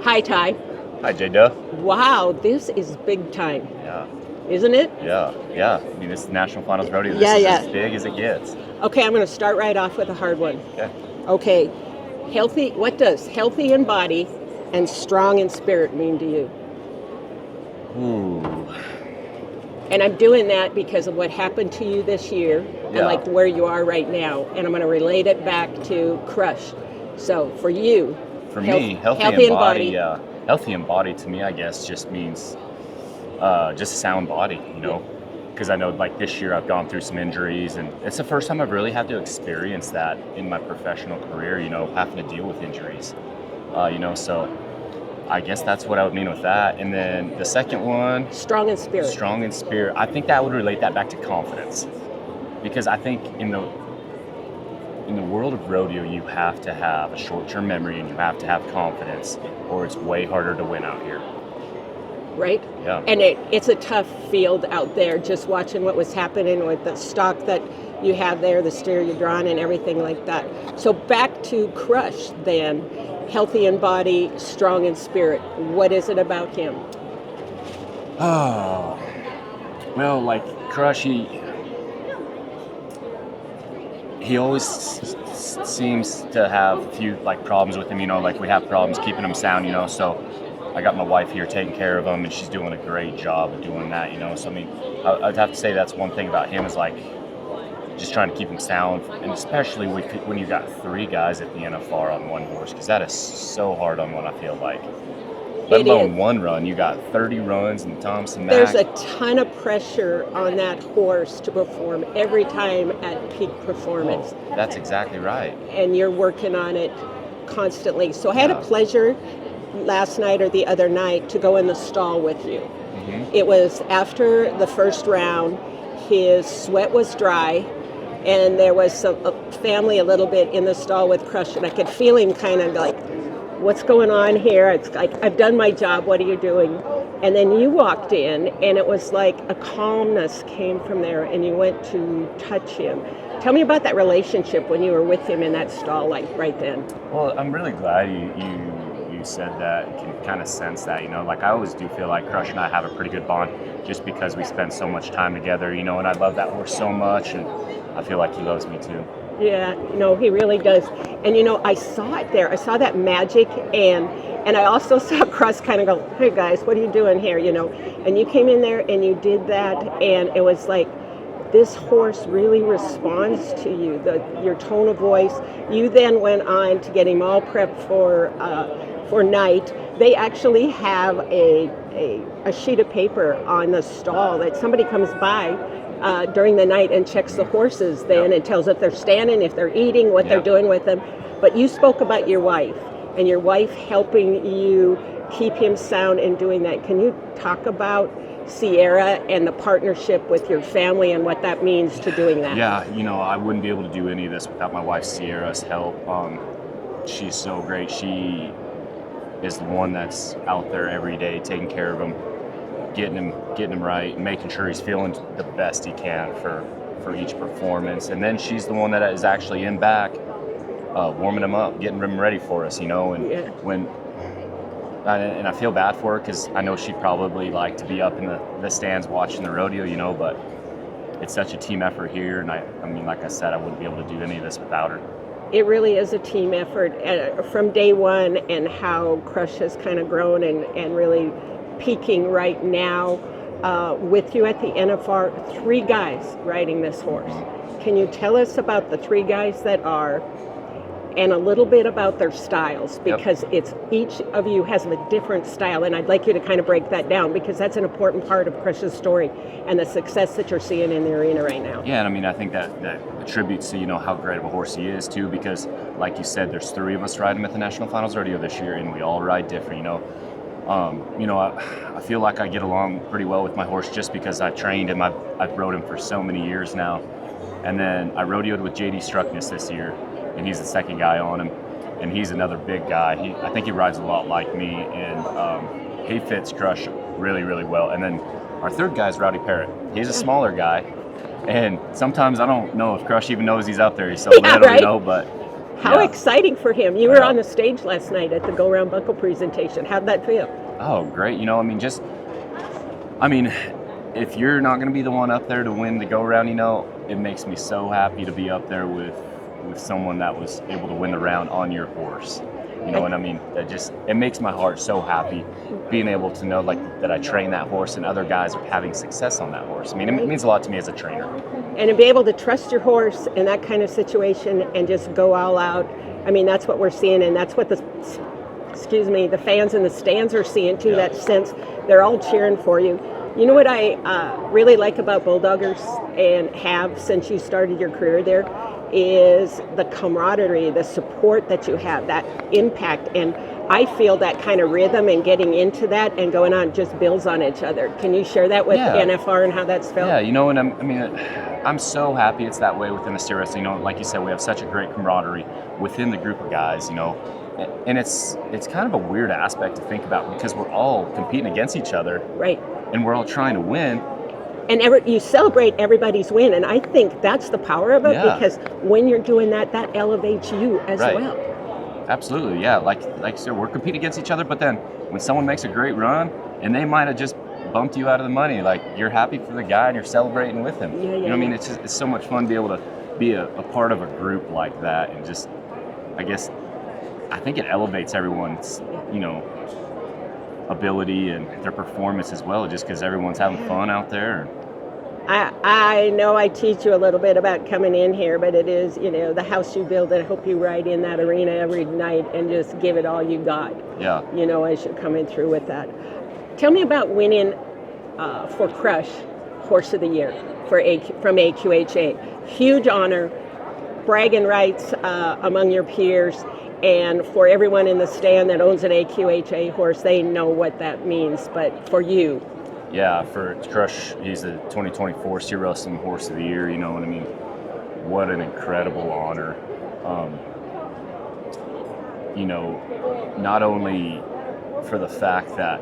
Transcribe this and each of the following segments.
Hi, Ty. Hi, J-Duff. Wow, this is big time, Yeah, isn't it? yeah. I mean, this is National Finals Rodeo. This Yeah, is yeah. as big as it gets. Okay, I'm going to start right off with a hard one. Okay. Okay, what does healthy in body and strong in spirit mean to you? Ooh. And I'm doing that because of what happened to you this year and Yeah. like where you are right now. And I'm going to relate it back to Crush. So for you, For me, healthy in body, healthy in body to me, I guess, just means just a sound body, you know? Because I know, like, this year I've gone through some injuries, and it's the first time I've really had to experience that in my professional career, you know, having to deal with injuries, so I guess that's what I would mean with that. And then the second one, strong in spirit. Strong in spirit. I think that would relate that back to confidence, because I think in the world of rodeo, you have to have a short-term memory and you have to have confidence, or it's way harder to win out here. Right? Yeah. And it's a tough field out there, just watching what was happening with the stock that you have there, the steer you're drawing and everything like that. So back to Crush then, healthy in body, strong in spirit. What is it about him? Oh, well, like Crush, he always seems to have a few like problems with him, you know, like we have problems keeping him sound, you know, so I got my wife here taking care of him, and she's doing a great job of doing that, you know. So I mean, I'd have to say that's one thing about him is like just trying to keep him sound, and especially when you got three guys at the NFR on one horse, because that is so hard on one. I feel like, let alone one run, you got 30 runs and Thompson. There's a ton of pressure on that horse to perform every time at peak performance. Oh, that's exactly right. And you're working on it constantly. So I had a pleasure last night or the other night to go in the stall with you. Mm-hmm. It was after the first round. His sweat was dry, and there was a family a little bit in the stall with Crush, and I could feel him kind of like, what's going on here? It's like, I've done my job, what are you doing? And then you walked in, and it was like a calmness came from there, and you went to touch him. Tell me about that relationship when you were with him in that stall, like right then. Well, I'm really glad you said that. You can kind of sense that, you know, like I always do feel like Crush and I have a pretty good bond just because we spend so much time together, you know, and I love that horse so much, and I feel like he loves me too. Yeah, no, he really does. And you know, I saw it there. I saw that magic, and I also saw Crush kind of go, hey guys, what are you doing here, you know? And you came in there and you did that, and it was like, this horse really responds to you, your tone of voice. You then went on to get him all prepped for night. They actually have a sheet of paper on the stall that somebody comes by during the night and checks the horses then and tells if they're standing, if they're eating, what they're doing with them. But you spoke about your wife and your wife helping you keep him sound and doing that. Can you talk about Sierra and the partnership with your family and what that means to doing that? Yeah, you know, I wouldn't be able to do any of this without my wife Sierra's help. She's so great. She is the one that's out there every day taking care of him, getting him right, and making sure he's feeling the best he can for each performance. And then she's the one that is actually in back, warming him up, getting him ready for us, you know. And and I feel bad for her because I know she'd probably like to be up in the stands watching the rodeo, you know, but it's such a team effort here. And I mean, like I said, I wouldn't be able to do any of this without her. It really is a team effort from day one, and how Crush has kind of grown and really peaking right now with you at the NFR. 3 guys riding this horse. Can you tell us about the 3 guys that are, and a little bit about their styles, because it's each of you has a different style, and I'd like you to kind of break that down because that's an important part of Crush's story and the success that you're seeing in the arena right now. Yeah, and I mean, I think that attributes to, you know, how great of a horse he is too, because like you said, there's 3 of us riding at the National Finals Rodeo this year, and we all ride different, you know. I feel like I get along pretty well with my horse just because I trained him. I've rode him for so many years now. And then I rodeoed with JD Struckness this year, and he's the second guy on him, and he's another big guy. I think he rides a lot like me, and he fits Crush really, really well. And then our 3rd guy is Rowdy Parrott. He's a smaller guy, and sometimes I don't know if Crush even knows he's up there. He's so little, right? you know, but How Yeah. exciting for him. You were on the stage last night at the Go Round Buckle presentation. How'd that feel? Oh, great. If you're not going to be the one up there to win the go round, it makes me so happy to be up there with someone that was able to win the round on your horse. It makes my heart so happy being able to know that I train that horse and other guys are having success on that horse. It means a lot to me as a trainer. And to be able to trust your horse in that kind of situation and just go all out. That's what we're seeing, and that's what the fans in the stands are seeing too. That sense they're all cheering for you. You know what I really like about Bulldoggers and have since you started your career there is the camaraderie, the support that you have, that impact. And I feel that kind of rhythm and getting into that and going on just builds on each other. Can you share that with NFR and how that's felt? Yeah, I'm so happy it's that way within the steer wrestling. Like you said, we have such a great camaraderie within the group of guys, and it's kind of a weird aspect to think about because we're all competing against each other. Right. And we're all trying to win. And you celebrate everybody's win, and I think that's the power of it because when you're doing that, that elevates you as well. Absolutely, yeah. Like I said, we're competing against each other, but then when someone makes a great run and they might have just bumped you out of the money, you're happy for the guy and you're celebrating with him. It's so much fun to be able to be a part of a group like that, and just, I think it elevates everyone's, ability and their performance as well, just because everyone's having fun out there. I know I teach you a little bit about coming in here, but it is, the house you build, and I hope you ride in that arena every night and just give it all you got. Yeah. As you're coming through with that. Tell me about winning for Crush Horse of the Year from AQHA. Huge honor, bragging rights among your peers. And for everyone in the stand that owns an AQHA horse, they know what that means. But for you, yeah, for Crush, he's the 2024 Steer Wrestling Horse of the Year. What an incredible honor. Not only for the fact that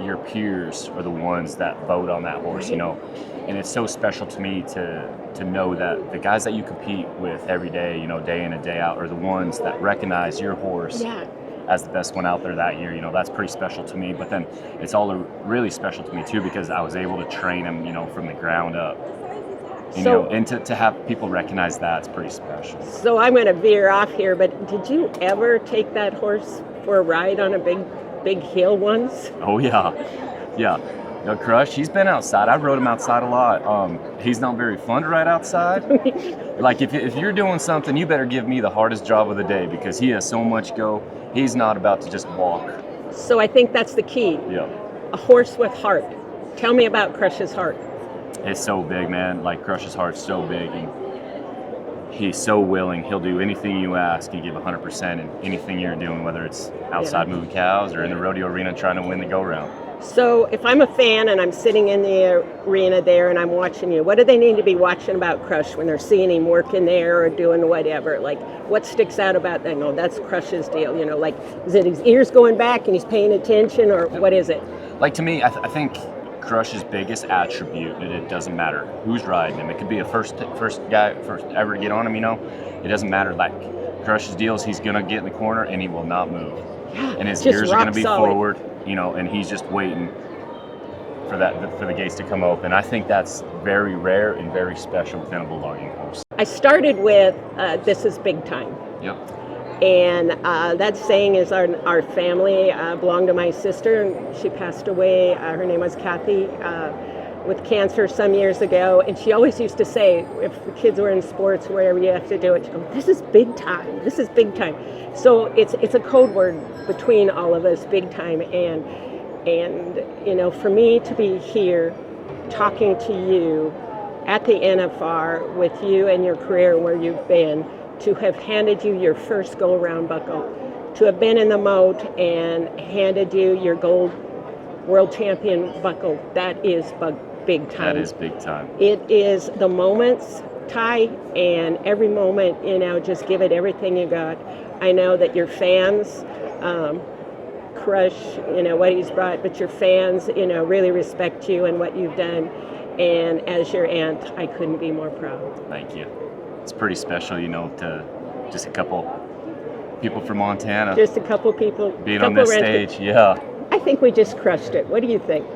your peers are the ones that vote on that horse, and it's so special to me to know that the guys that you compete with every day, day in and day out, are the ones that recognize your horse as the best one out there that year. That's pretty special to me. But then it's all really special to me too because I was able to train him, from the ground up. And to have people recognize that's pretty special. So I'm going to veer off here, but did you ever take that horse for a ride on a big hill once? Oh yeah. Crush, he's been outside. I've rode him outside a lot. He's not very fun to ride outside. If you're doing something, you better give me the hardest job of the day because he has so much go. He's not about to just walk. So I think that's the key. Yeah. A horse with heart. Tell me about Crush's heart. It's so big, man. Crush's heart's so big. And he's so willing. He'll do anything you ask and give 100% in anything you're doing, whether it's outside moving cows or in the rodeo arena trying to win the go-round. So if I'm a fan and I'm sitting in the arena there and I'm watching you, what do they need to be watching about Crush when they're seeing him working there or doing whatever? What sticks out about that? No, that's Crush's deal. Is it his ears going back and he's paying attention, or what is it? To me, I think Crush's biggest attribute, and it doesn't matter who's riding him. It could be a first ever to get on him, It doesn't matter. Crush's deal is he's going to get in the corner and he will not move. And his ears are going to be forward, and he's just waiting for the gates to come open. I think that's very rare and very special within a bulldogging horse. I started with, this is big time. Yep. And that saying is our family belonged to my sister, and she passed away. Her name was Kathy, with cancer some years ago. And she always used to say, if the kids were in sports, wherever you have to do it, she'd go, this is big time. This is big time. So it's a code word between all of us, big time. And for me to be here talking to you at the NFR with you and your career where you've been, to have handed you your first go-around buckle, to have been in the moat and handed you your gold world champion buckle, that is big time. That is big time. It is the moments, Ty, and every moment, just give it everything you got. I know that your fans crush, what he's brought, but your fans, really respect you and what you've done. And as your aunt, I couldn't be more proud. Thank you. It's pretty special, to just a couple people from Montana Just a couple people. being on this stage. Yeah. I think we just crushed it. What do you think?